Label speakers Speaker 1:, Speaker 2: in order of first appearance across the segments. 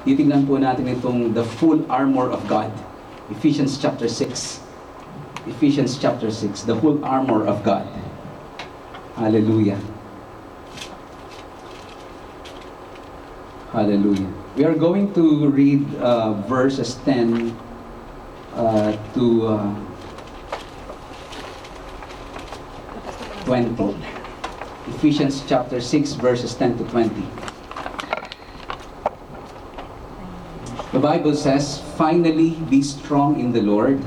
Speaker 1: Titignan po natin itong the full armor of God. Ephesians chapter 6. Ephesians chapter 6, the full armor of God. Hallelujah. Hallelujah. We are going to read verses 10 to 20. Ephesians chapter 6, verses 10 to 20. The Bible says, "Finally, be strong in the Lord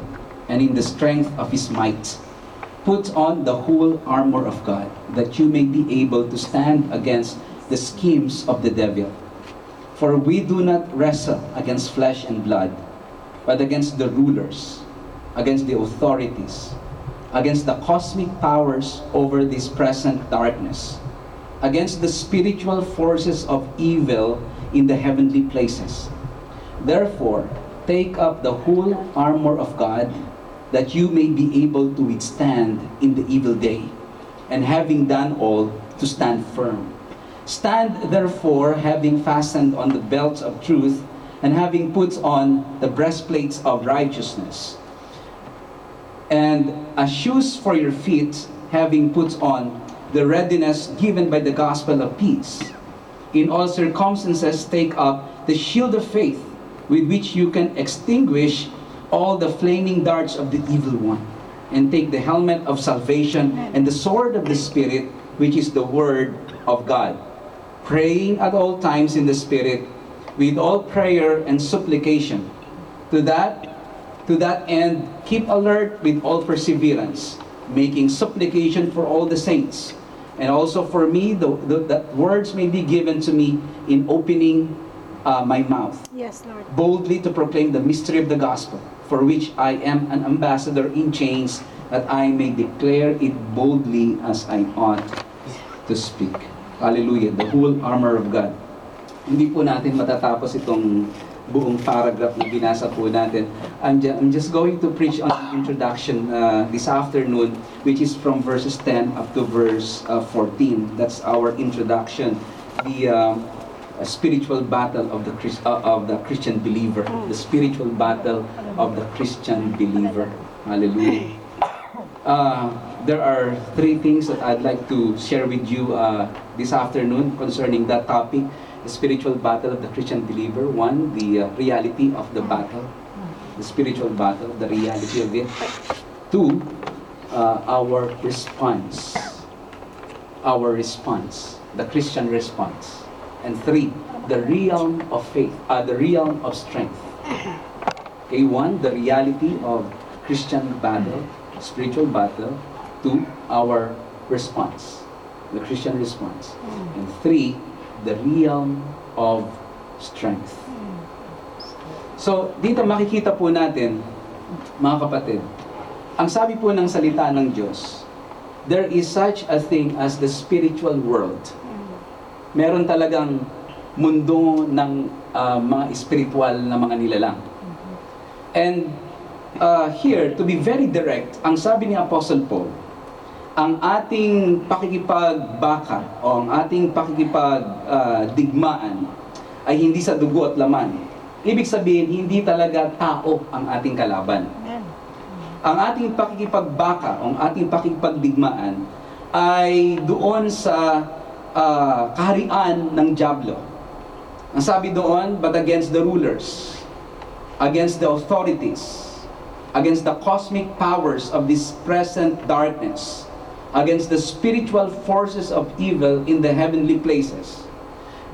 Speaker 1: and in the strength of His might. Put on the whole armor of God, that you may be able to stand against the schemes of the devil. For we do not wrestle against flesh and blood, but against the rulers, against the authorities, against the cosmic powers over this present darkness, against the spiritual forces of evil in the heavenly places. Therefore, take up the whole armor of God, that you may be able to withstand in the evil day, and having done all, to stand firm. Stand therefore, having fastened on the belts of truth, and having put on the breastplates of righteousness, and as shoes for your feet, having put on the readiness given by the gospel of peace. In all circumstances, take up the shield of faith, with which you can extinguish all the flaming darts of the evil one, and take the helmet of salvation and the sword of the Spirit, which is the word of God, praying at all times in the Spirit with all prayer and supplication. To that end, keep alert with all perseverance, making supplication for all the saints, and also for me, that words may be given to me in opening my mouth,
Speaker 2: Yes, Lord.
Speaker 1: boldly to proclaim the mystery of the gospel, for which I am an ambassador in chains, that I may declare it boldly as I ought to speak. Hallelujah. The whole armor of God. Hindi po natin matatapos itong buong paragraph na binasa po natin. I'm just going to preach on the introduction this afternoon, which is from verses 10 up to verse 14. That's our introduction. A spiritual battle of the Christian believer. The spiritual battle of the Christian believer. Hallelujah. There are three things that I'd like to share with you this afternoon concerning that topic, the spiritual battle of the Christian believer. One, the reality of the battle, the spiritual battle, the reality of it. Two, our response, the Christian response. And three, the realm of faith, the realm of strength. Okay, one, the reality of Christian battle, spiritual battle. Two, our response, the Christian response. And three, the realm of strength. So, dito makikita po natin, mga kapatid, ang sabi po ng salita ng Diyos, there is such a thing as the spiritual world. Meron talagang mundo ng mga spiritual na mga nilalang. And here, to be very direct, ang sabi ni Apostle Paul, ang ating pakikipagbaka o ang ating pakikipagdigmaan ay hindi sa dugo at laman. Ibig sabihin, hindi talaga tao ang ating kalaban. Ang ating pakikipagbaka o ang ating pakikipagdigmaan ay doon sa kaharian ng dyablo. Ang sabi doon, but against the rulers, against the authorities, against the cosmic powers of this present darkness, against the spiritual forces of evil in the heavenly places.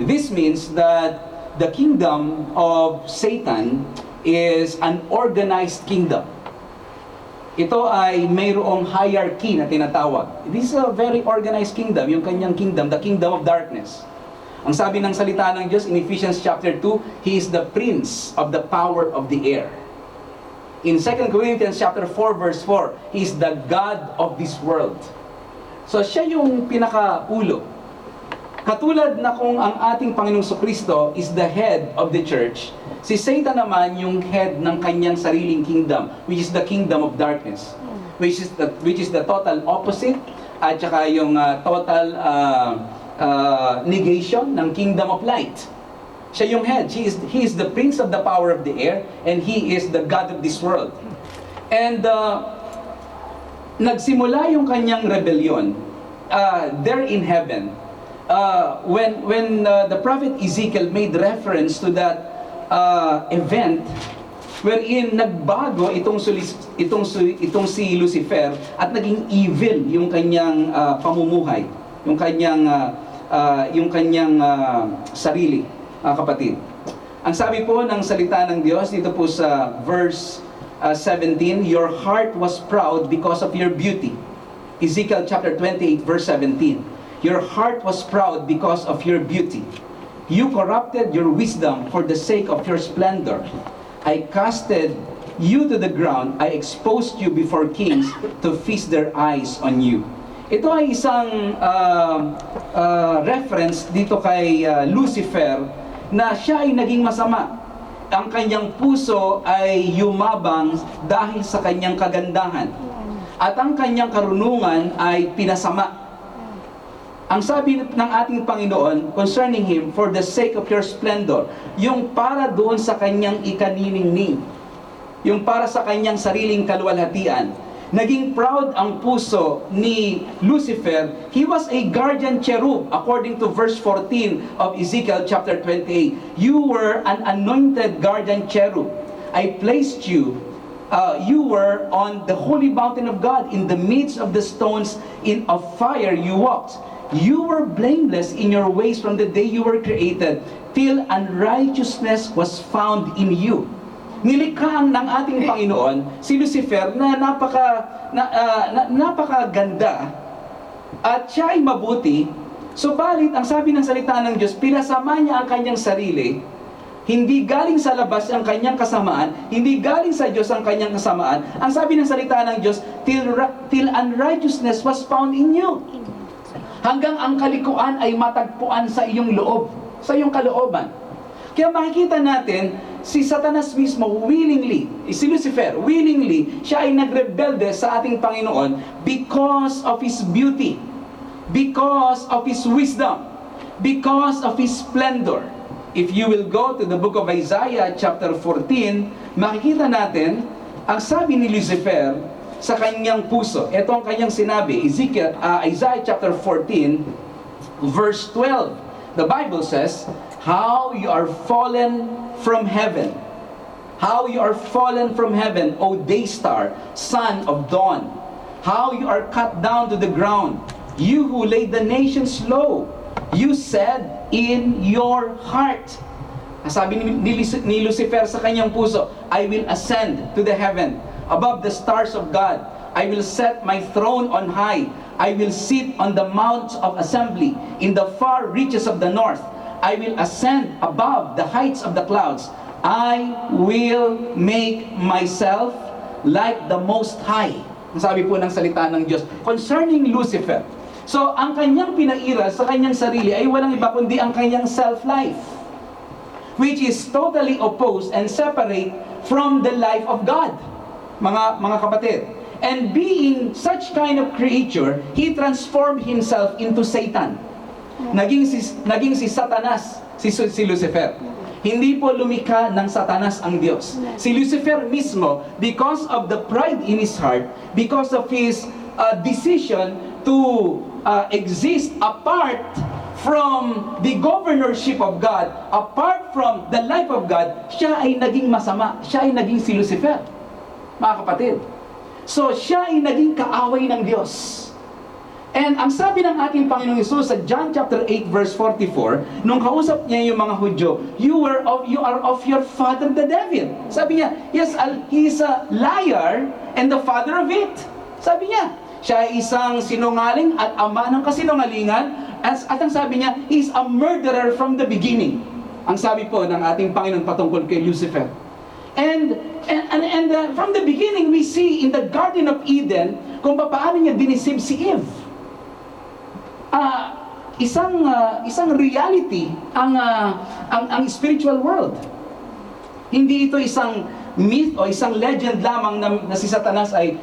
Speaker 1: This means that the kingdom of Satan is an organized kingdom. Ito ay mayroong hierarchy na tinatawag. This is a very organized kingdom, yung kanyang kingdom, the kingdom of darkness. Ang sabi ng salita ng Diyos in Ephesians chapter 2, He is the prince of the power of the air. In 2 Corinthians chapter 4 verse 4, He is the God of this world. So siya yung pinakaulo. Katulad na kung ang ating Panginoong Jesucristo is the head of the church, si Satan naman yung head ng kanyang sariling kingdom, which is the kingdom of darkness, which is the total opposite, at saka yung total negation ng kingdom of light. Siya yung head. He is the prince of the power of the air, and he is the God of this world. And nagsimula yung kanyang rebellion there in heaven when the prophet Ezekiel made reference to that event wherein nagbago itong si Lucifer at naging evil yung kanyang pamumuhay, yung kanyang sarili, kapatid. Ang sabi po ng salita ng Diyos dito po sa verse 17, your heart was proud because of your beauty. Ezekiel chapter 28 verse 17. Your heart was proud because of your beauty. You corrupted your wisdom for the sake of your splendor. I casted you to the ground. I exposed you before kings to feast their eyes on you. Ito ay isang reference dito kay Lucifer na siya ay naging masama. Ang kanyang puso ay yumabang dahil sa kanyang kagandahan. At ang kanyang karunungan ay pinasama. Ang sabi ng ating Panginoon concerning Him, for the sake of your splendor, yung para doon sa kanyang ikaniningning, yung para sa kanyang sariling kaluwalhatian. Naging proud ang puso ni Lucifer. He was a guardian cherub according to verse 14 of Ezekiel chapter 28. You were an anointed guardian cherub. I placed you. You were on the holy mountain of God. In the midst of the stones of fire you walked. You were blameless in your ways from the day you were created, till unrighteousness was found in you. Nilikha ng ating Panginoon si Lucifer na napakaganda at siya ay mabuti. Subalit ang sabi ng salita ng Diyos, pinasama niya ang kanyang sarili. Hindi galing sa labas ang kanyang kasamaan, hindi galing sa Diyos ang kanyang kasamaan. Ang sabi ng salita ng Diyos, till unrighteousness was found in you. Hanggang ang kalikuan ay matagpuan sa iyong loob, sa iyong kalooban. Kaya makikita natin, si Satanas mismo willingly, si Lucifer willingly, siya ay nagrebelde sa ating Panginoon because of His beauty, because of His wisdom, because of His splendor. If you will go to the book of Isaiah chapter 14, makikita natin, ang sabi ni Lucifer sa kanyang puso. Ito ang kanyang sinabi, Isaiah chapter 14, verse 12. The Bible says, how you are fallen from heaven. How you are fallen from heaven, O day star, son of dawn. How you are cut down to the ground. You who laid the nations low. You said in your heart. Sabi ni Lucifer sa kanyang puso, I will ascend to the heaven, above the stars of God. I will set my throne on high. I will sit on the mount of assembly in the far reaches of the north. I will ascend above the heights of the clouds. I will make myself like the Most High. Ang sabi po ng salita ng Diyos concerning Lucifer. So, ang kanyang pinairal sa kanyang sarili ay walang iba kundi ang kanyang self-life, which is totally opposed and separate from the life of God. Mga kapatid. And being such kind of creature, he transformed himself into Satan. Naging si Satanas, si Lucifer. Hindi po lumikha ng Satanas ang Diyos. Si Lucifer mismo, because of the pride in his heart, because of his decision to exist apart from the governorship of God, apart from the life of God, siya ay naging masama. Siya ay naging si Lucifer. Mga kapatid. So, siya ay naging kaaway ng Diyos. And ang sabi ng ating Panginoong Hesus sa John chapter 8 verse 44, nung kausap niya yung mga Hudyo, you are of your father the devil. Sabi niya, yes, he is a liar and the father of it. Sabi niya, siya ay isang sinungaling at ama ng kasinungalingan. At ang sabi niya, he is a murderer from the beginning. Ang sabi po ng ating Panginoon patungkol kay Lucifer. And from the beginning, we see in the Garden of Eden kung paano niya dinisib si Eve. Isang reality ang spiritual world. Hindi ito isang myth o isang legend lamang na si Satanas ay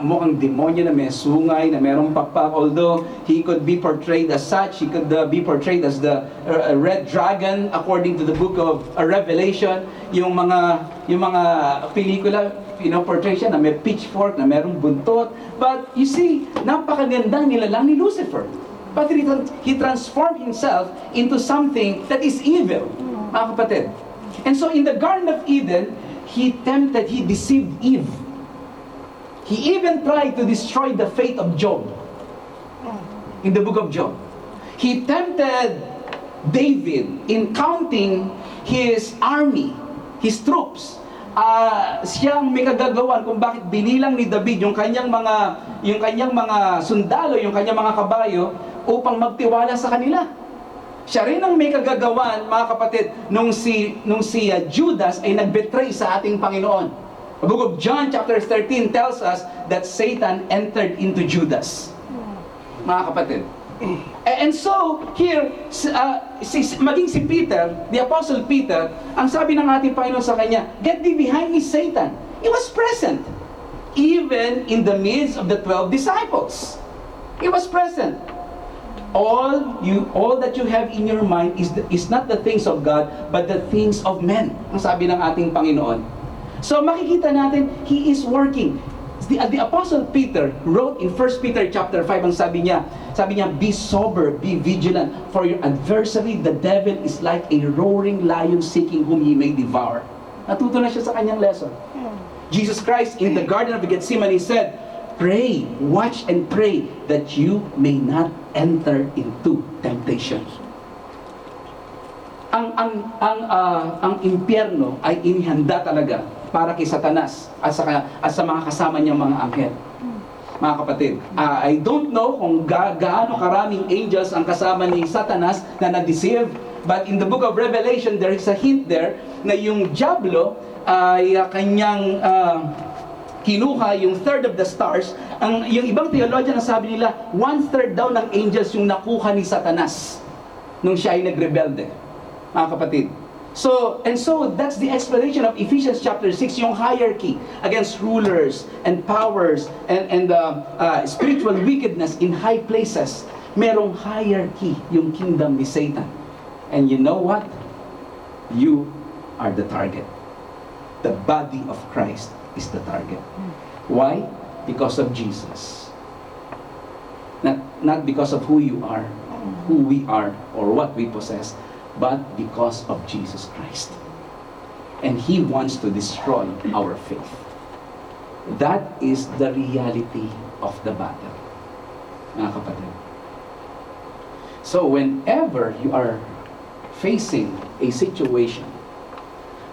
Speaker 1: mukhang demonyo na may sungay, na merong pakpak. Although he could be portrayed as such, he could be portrayed as the red dragon according to the book of Revelation. Yung mga pelikula, portray siya na may pitchfork, na merong buntot. But you see, napakagandang nilalang ni Lucifer. But he transformed himself into something that is evil, mga kapatid. And so in the Garden of Eden, he deceived Eve. He even tried to destroy the faith of Job. In the book of Job. He tempted David in counting his army, his troops. Siyang may kagagawan kung bakit binilang ni David yung kanyang mga sundalo, yung kanyang mga kabayo upang magtiwala sa kanila. Siya rin ang may kagagawan, mga kapatid, nung si Judas ay nagbetray sa ating Panginoon. The book of John chapter 13 tells us that Satan entered into Judas. Mga kapatid. And so, here, maging si Peter, the Apostle Peter, ang sabi ng ating Panginoon sa kanya, "Get thee behind me, Satan." He was present. Even in the midst of the 12 disciples. He was present. All that you have in your mind is not the things of God, but the things of men. Ang sabi ng ating Panginoon. So makikita natin, He is working. The Apostle Peter wrote in 1 Peter chapter 5, ang sabi niya, "Be sober, be vigilant, for your adversary, the devil, is like a roaring lion seeking whom he may devour." Natuto na siya sa kanyang lesson. Jesus Christ in the Garden of Gethsemane said, "Pray, watch and pray that you may not enter into temptation." Ang impyerno ay inihanda talaga para kay Satanas at sa mga kasama niyang mga anghel. Mga kapatid, I don't know kung gaano karaming angels ang kasama ni Satanas na nag-deceive, but in the book of Revelation, there is a hint there na yung Diablo ay kanyang kinuha yung third of the stars. Yung ibang theologian na sabi nila, 1/3 daw ng angels yung nakuha ni Satanas nung siya ay nagrebelde. Mga kapatid. So that's the explanation of Ephesians chapter 6, yung hierarchy against rulers and powers and spiritual wickedness in high places. Merong hierarchy yung kingdom ni Satan. And you know what? You are the target. The body of Christ is the target. Why? Because of Jesus. Not because of who you are, who we are, or what we possess, but because of Jesus Christ. And He wants to destroy our faith. That is the reality of the battle, mga kapatid. So whenever you are facing a situation,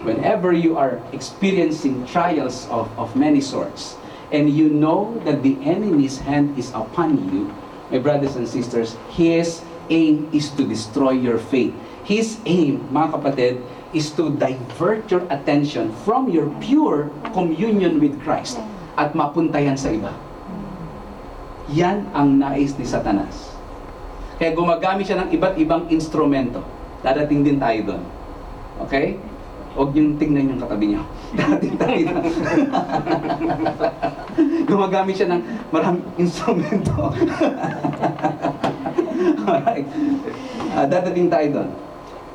Speaker 1: whenever you are experiencing trials of many sorts, and you know that the enemy's hand is upon you, my brothers and sisters, his aim is to destroy your faith. His aim, mga kapatid, is to divert your attention from your pure communion with Christ at mapunta yan sa iba. Yan ang nais ni Satanas. Kaya gumagamit siya ng iba't ibang instrumento. Dadating din tayo doon. Okay? Huwag niyong tingnan yung katabi niyo. Dadating tayo doon. Gumagamit siya ng maraming instrumento. Alright. Dadating tayo doon.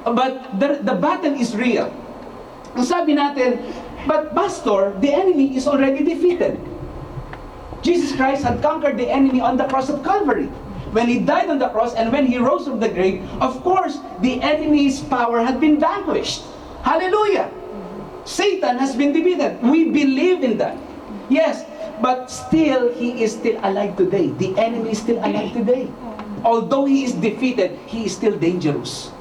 Speaker 1: But the battle is real. Ang sabi natin, but Pastor, the enemy is already defeated. Jesus Christ had conquered the enemy on the cross of Calvary. When He died on the cross and when He rose from the grave, of course, the enemy's power had been vanquished. Hallelujah! Satan has been defeated. We believe in that. Yes, but still, he is still alive today. The enemy is still alive today. Although he is defeated, he is still dangerous.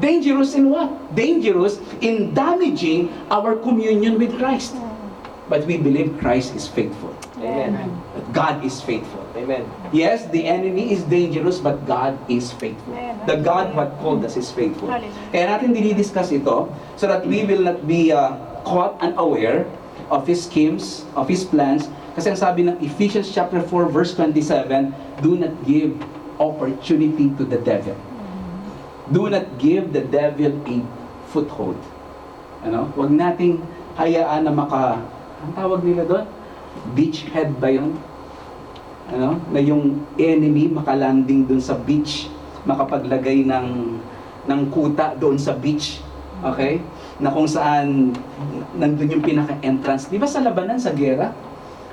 Speaker 1: Dangerous in what? Dangerous in damaging our communion with Christ. But we believe Christ is faithful.
Speaker 2: Amen.
Speaker 1: That God is faithful.
Speaker 2: Amen.
Speaker 1: Yes, the enemy is dangerous, but God is faithful. The God who had called us is faithful. Kaya natin dinidiscuss ito so that we will not be caught unaware of His schemes, of His plans. Kasi ang sabi ng Ephesians chapter 4 verse 27, do not give opportunity to the devil. Do not give the devil a foothold. Ano? Huwag nating hayaan na ang tawag nila doon? Beachhead ba yun? Ano? Na yung enemy makalanding doon sa beach, makapaglagay ng kuta doon sa beach. Okay? Na kung saan nandun yung pinaka-entrance. Di ba sa labanan, sa gera?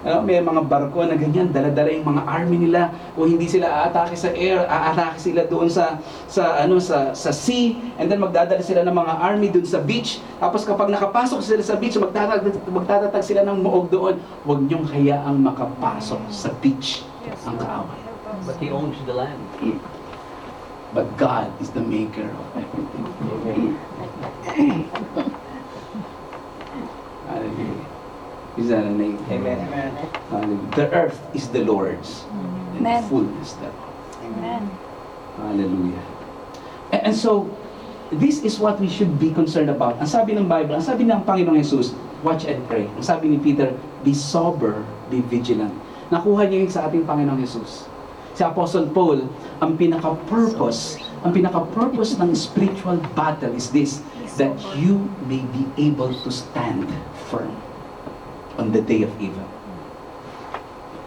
Speaker 1: May mga barko na ganyan, dala-dala yung mga army nila. Kung hindi sila aatake sa air, aatake sila doon sa sea, and then magdadala sila ng mga army doon sa beach. Tapos kapag nakapasok sila sa beach, magtatatag sila ng muog doon. Huwag niyong hayaang makapasok sa beach ang kaaway.
Speaker 2: But He owns the land.
Speaker 1: But God is the maker of everything. Hallelujah. Is that a name?
Speaker 2: Amen.
Speaker 1: Hallelujah. The earth is the Lord's, and the
Speaker 3: Amen.
Speaker 1: fullness thereof.
Speaker 3: Amen.
Speaker 1: Hallelujah. And so, this is what we should be concerned about. Ang sabi ng Bible, ang sabi ng Panginoong Jesus, watch and pray. Ang sabi ni Peter, be sober, be vigilant. Nakuha niya yun sa ating Panginoong Jesus. Si Apostle Paul, ang pinaka-purpose ng spiritual battle is this, that you may be able to stand firm on the day of evil.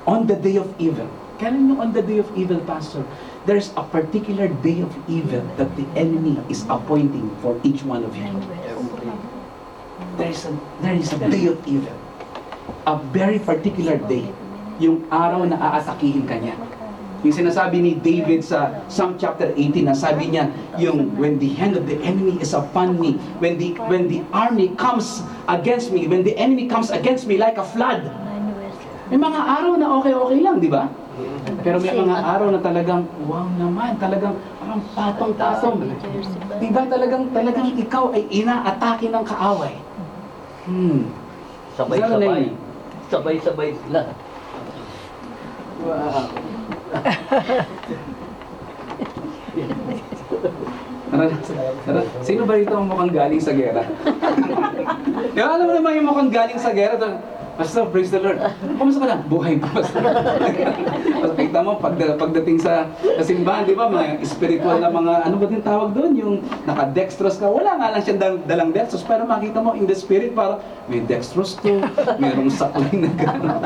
Speaker 1: On the day of evil. Kailan yung on the day of evil, Pastor? There's a particular day of evil that the enemy is appointing for each one of you. There is a day of evil. A very particular day. Yung araw na aatakihin ka niya. Yung sinasabi ni David sa Psalm chapter 18, na sabi niya, yung when the hand of the enemy is upon me, when the army comes against me, when the enemy comes against me like a flood. May mga araw na okay lang, di ba? Pero may mga araw na talagang, wow naman, talagang parang patong-patong. Di ba talagang ikaw ay inaatake ng kaaway?
Speaker 2: Sabay-sabay. Sabay-sabay sila.
Speaker 1: Wow. Sino ba rito ang mukhang galing sa gera? Yung alam mo naman yung mukhang galing sa gera, Pastor, praise the Lord. Kumusta ka lang? Buhay pa, Pastor. Kita mo, pagdating sa simbahan, di ba, mga spiritual na mga, ano ba din tawag doon? Yung naka-dextrose ka. Wala nga lang siyang dalang dextrose, pero makita mo in the spirit, para may dextrose to, mayroong saklay na gano'n.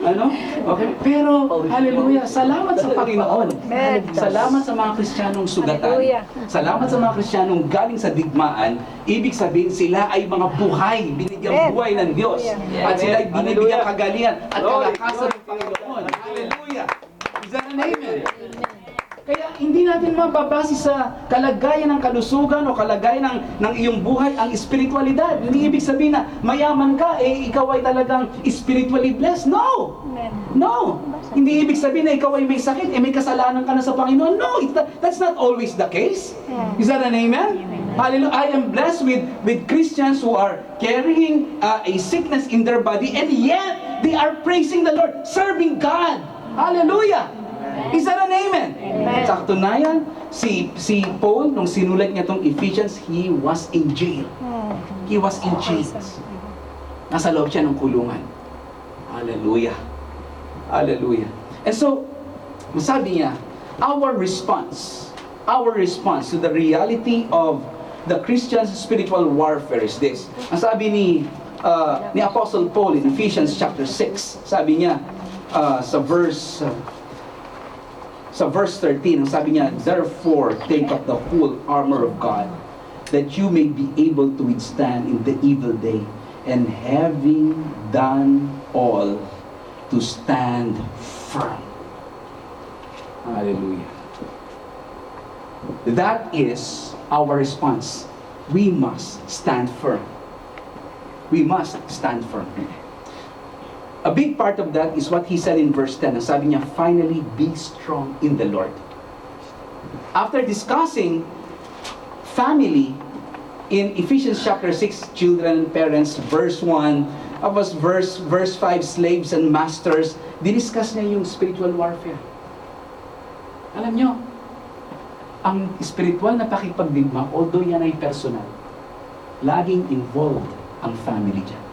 Speaker 1: Ano? Okay, pero, hallelujah, salamat sa Panginoon. Salamat sa mga Kristiyanong sugatan. Salamat sa mga Kristiyanong galing sa digmaan. Ibig sabihin, sila ay mga buhay, binigyang buhay ng Diyos. At sila ay binibigyan kagalingan at kalakasan ng Panginoon. Hallelujah! Is that an amen? Kaya hindi natin mababase sa kalagayan ng kalusugan o kalagayan ng iyong buhay ang espiritualidad. Hindi ibig sabihin na mayaman ka, ikaw ay talagang spiritually blessed. No! No! Hindi ibig sabihin na ikaw ay may sakit, may kasalanan ka na sa Panginoon. No! That's not always the case. Is that an amen? Hallelujah! I am blessed with Christians who are carrying a sickness in their body, and yet they are praising the Lord, serving God. Hallelujah! Is that an amen? Sa katunayan, si Paul, nung sinulat niya itong Ephesians, he was in jail. He was in chains. Nasa loob siya ng kulungan. Hallelujah. Hallelujah. And so, sabi niya, our response to the reality of the Christian's spiritual warfare is this. Ang sabi ni Apostle Paul in Ephesians chapter 6, sabi niya sa verse 13, ang sabi niya, therefore take up the whole armor of God, that you may be able to withstand in the evil day, and having done all, to stand firm. Hallelujah. That is our response. We must stand firm. We must stand firm. A big part of that is what he said in verse 10. Ang sabi niya, finally, be strong in the Lord. After discussing family in Ephesians chapter 6, children, parents, verse 1, tapos verse 5, slaves and masters, diniscuss niya yung spiritual warfare. Alam niyo, ang spiritual na pakipagdigma, although yan ay personal, laging involved ang family dyan.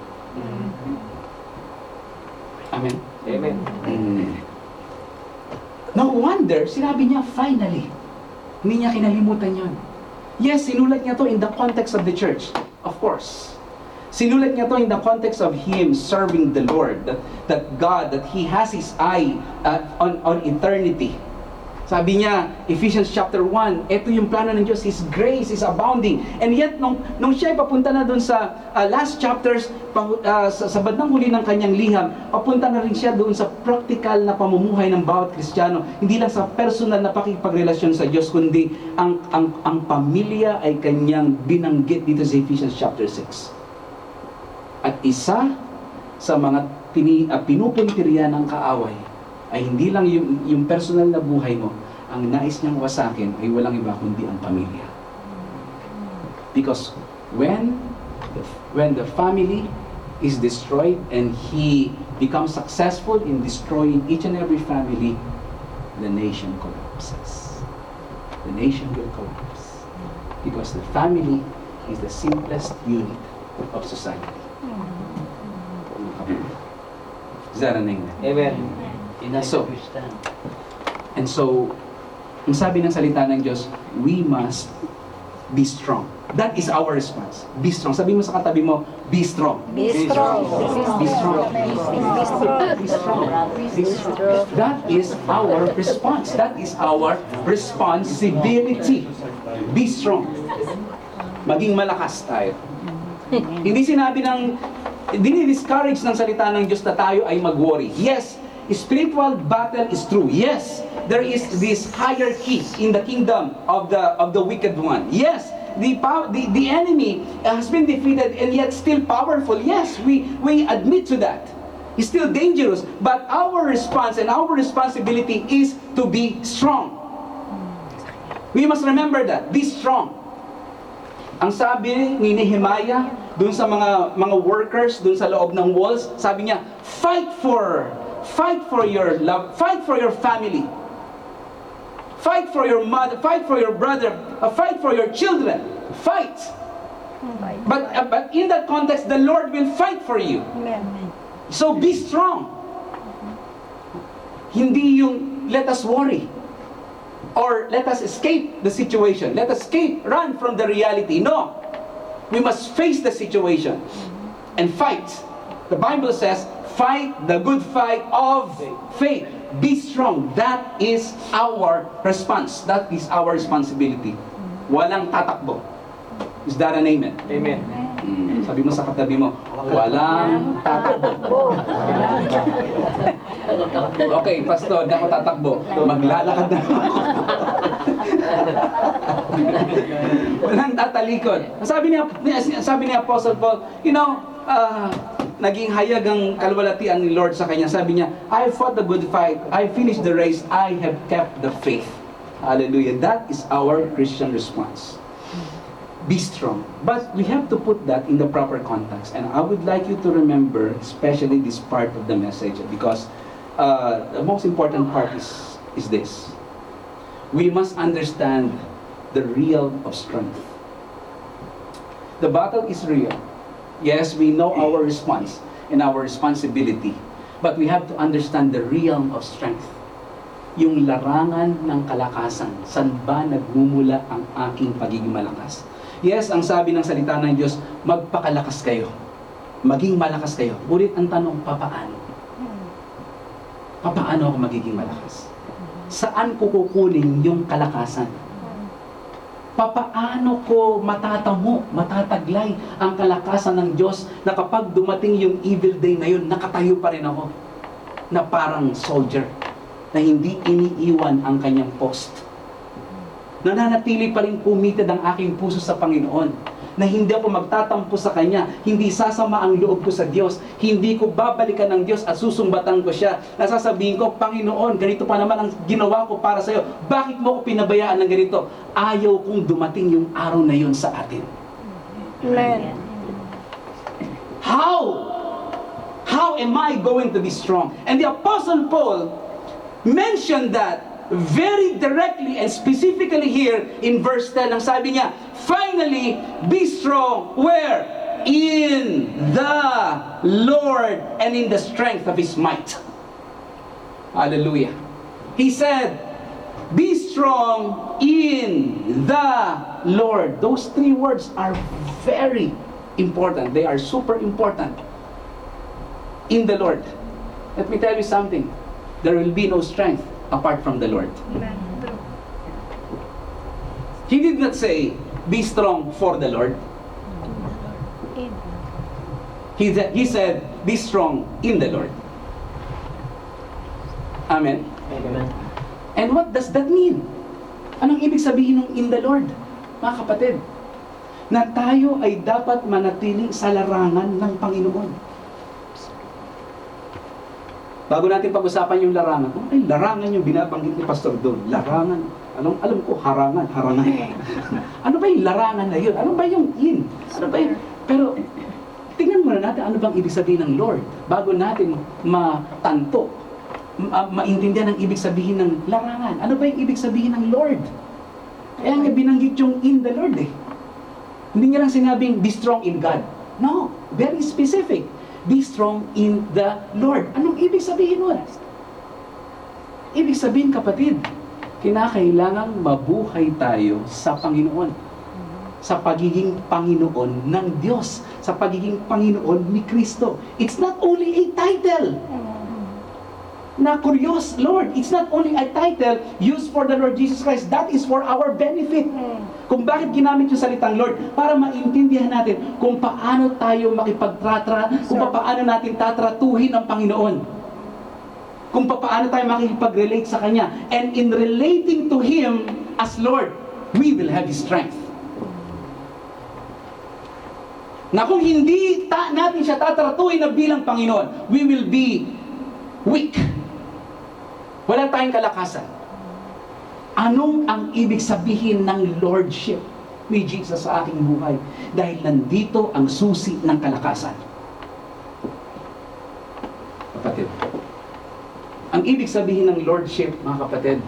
Speaker 1: Amen?
Speaker 2: Amen.
Speaker 1: No wonder, sinabi niya, finally. Hindi niya kinalimutan yon. Yes, sinulat niya to in the context of the church. Of course. Sinulat niya to in the context of him serving the Lord, that God, that he has his eye on eternity. Sabi niya, Ephesians chapter 1, ito yung plano ng Diyos, His grace is abounding. And yet, nung siya ay papunta na dun sa last chapters, sa bandang huli ng kanyang liham, papunta na rin siya doon sa practical na pamumuhay ng bawat Kristiyano. Hindi lang sa personal na pakipagrelasyon sa Diyos, kundi ang pamilya ay kanyang binanggit dito sa Ephesians chapter 6. At isa sa mga pinupuntirya ng kaaway ay hindi lang yung personal na buhay mo. Ang nais niyang wasakin ay walang iba kundi ang pamilya. Because when the family is destroyed and he becomes successful in destroying each and every family, the nation collapses. The nation will collapse. Because the family is the simplest unit of society. Is that an amen?
Speaker 2: Amen. United
Speaker 1: So,
Speaker 2: we stand.
Speaker 1: And so, ang sabi ng salita ng Diyos, we must be strong. That is our response. Be strong. Sabi mo sa katabi mo, be strong.
Speaker 3: Be strong.
Speaker 1: Be strong.
Speaker 3: Be strong.
Speaker 1: Be strong. Be strong. That is our response. That is our responsibility. Be strong. Maging malakas tayo. Hindi discourage ng salita ng Diyos na tayo ay mag-worry. Yes, spiritual battle is true. Yes, there is this hierarchy in the kingdom of the wicked one. Yes, the enemy has been defeated and yet still powerful. Yes, we admit to that. He's still dangerous, but our response and our responsibility is to be strong. We must remember that. Be strong. Ang sabi ni Nehemiah dun sa mga workers dun sa loob ng walls, sabi niya, fight for your love, fight for your family, fight for your mother, fight for your brother, fight for your children, fight. But in that context, the Lord will fight for you. So be strong. Hindi yung let us worry or let us escape the situation, let us run from the reality. No, we must face the situation and fight. The Bible says, fight the good fight of faith. Be strong. That is our response. That is our responsibility. Walang tatakbo. Is that an amen?
Speaker 2: Amen.
Speaker 1: Sabi mo sa katabi mo, walang tatakbo. Okay, pastor, di ako tatakbo. Maglalakad na ako. Walang tatalikod. Sabi ni Apostle Paul, naging hayag ang kalwalatian ni Lord sa kanya. Sabi niya, I fought the good fight. I finished the race. I have kept the faith. Hallelujah. That is our Christian response. Be strong. But we have to put that in the proper context. And I would like you to remember, especially this part of the message, because the most important part is this. We must understand the real of strength. The battle is real. Yes, we know our response and our responsibility. But we have to understand the realm of strength. Yung larangan ng kalakasan. Saan ba nagmumula ang aking pagiging malakas? Yes, ang sabi ng salita ng Diyos, magpakalakas kayo. Maging malakas kayo. Ngunit ang tanong, papaano? Papaano ako magiging malakas? Saan ko kukunin yung kalakasan? Papaano ko matataglay ang kalakasan ng Diyos na kapag dumating yung evil day na yun, nakatayo pa rin ako na parang soldier na hindi iniiwan ang kanyang post. Nananatili pa rin pumitid ang aking puso sa Panginoon, na hindi ako magtatampo sa Kanya, hindi sasama ang loob ko sa Diyos, hindi ko babalikan ng Diyos at susumbatan ko siya. Nasasabihin ko, Panginoon, ganito pa naman ang ginawa ko para sa iyo. Bakit mo ko pinabayaan ng ganito? Ayaw kong dumating yung araw na yun sa atin.
Speaker 3: Amen.
Speaker 1: How am I going to be strong? And the Apostle Paul mentioned that very directly and specifically here in verse 10. Ang sabi niya, finally, be strong. Where? In the Lord and in the strength of His might. Hallelujah. He said, be strong in the Lord. Those three words are very, important. They are super important in the Lord. Let me tell you something. There will be no strength apart from the Lord.
Speaker 3: Amen. True.
Speaker 1: He did not say, be strong for the Lord.
Speaker 3: In.
Speaker 1: He said, be strong in the Lord. Amen.
Speaker 2: Amen.
Speaker 1: And what does that mean? Anong ibig sabihin ng in the Lord? Mga kapatid, na tayo ay dapat manatili sa larangan ng Panginoon. Bago natin pag-usapan yung larangan, ay larangan yung binabanggit ni Pastor Don. Larangan. Alam ko, harangan. Ano ba yung larangan na yun? Ano ba yung in? Ano ba yung... Pero, tingnan muna natin ano bang ibig sabihin ng Lord bago natin matanto, maintindihan ang ibig sabihin ng larangan. Ano ba yung ibig sabihin ng Lord? Kaya nga binanggit yung in the Lord eh. Hindi niya lang sinabing, be strong in God. No, very specific. Be strong in the Lord. Anong ibig sabihin nun? Ibig sabihin, kapatid, kinakailangang mabuhay tayo sa Panginoon. Sa pagiging Panginoon ng Diyos. Sa pagiging Panginoon ni Kristo. It's not only a title. Na curious, Lord, it's not only a title used for the Lord Jesus Christ. That is for our benefit. Kung bakit ginamit yung salitang Lord, para maintindihan natin kung paano tayo kung paano natin tatratuhin ang Panginoon. Kung paano tayo makikipag-relate sa Kanya. And in relating to Him as Lord, we will have His strength. Na kung hindi natin siya tatratuhin na bilang Panginoon, we will be weak. Wala tayong kalakasan. Anong ang ibig sabihin ng Lordship ni Jesus sa aking buhay? Dahil nandito ang susi ng kalakasan. Kapatid, ang ibig sabihin ng Lordship, mga kapatid,